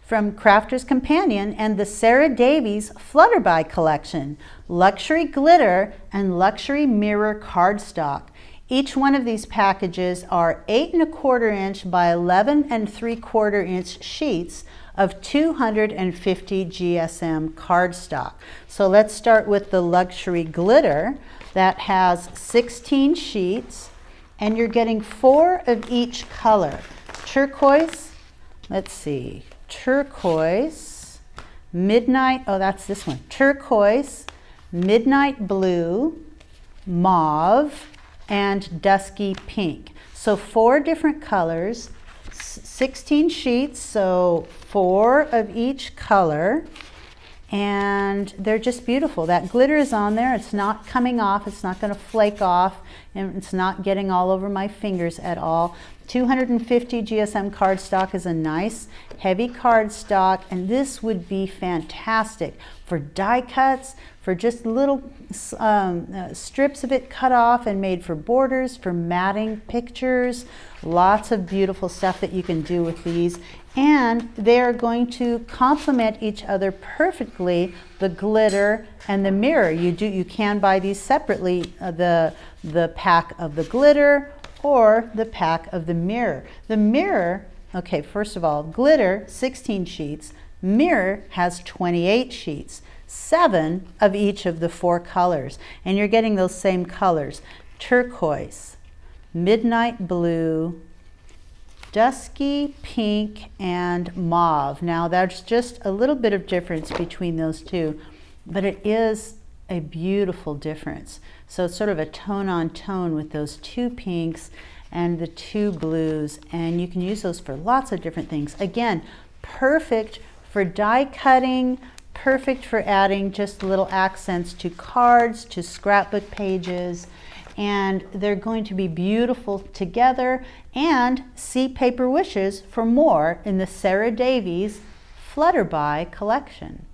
from Crafter's Companion and the Sara Davies Flutterby collection, Luxury Glitter and Luxury Mirror Cardstock. Each one of these packages are 8 1/4 inch by 11 3/4 inch sheets of 250 GSM cardstock. So let's start with the Luxury Glitter that has 16 sheets, and you're getting 4 of each color. Turquoise, let's see, turquoise, midnight, oh that's this one, turquoise, midnight blue, mauve, and dusky pink. So 4 different colors, 16 sheets, so 4 of each color, and they're just beautiful. That glitter is on there. It's not coming off. It's not going to flake off, and it's not getting all over my fingers at all. 250 GSM cardstock is a nice heavy cardstock, and this would be fantastic for die cuts, for just little strips of it cut off and made for borders, for matting pictures. Lots of beautiful stuff that you can do with these, and they are going to complement each other perfectly, the glitter and the mirror. You can buy these separately, the pack of the glitter or the pack of the mirror. The mirror, okay, first of all, glitter 16 sheets, mirror has 28 sheets, 7 of each of the 4 colors, and you're getting those same colors: turquoise, midnight blue, dusky pink, and mauve. Now there's just a little bit of difference between those two, but it is a beautiful difference. So it's sort of a tone on tone with those 2 pinks and the 2 blues, and you can use those for lots of different things. Again, perfect for die cutting, perfect for adding just little accents to cards, to scrapbook pages, and they're going to be beautiful together. And see Paper Wishes for more in the Sara Davies Flutterby collection.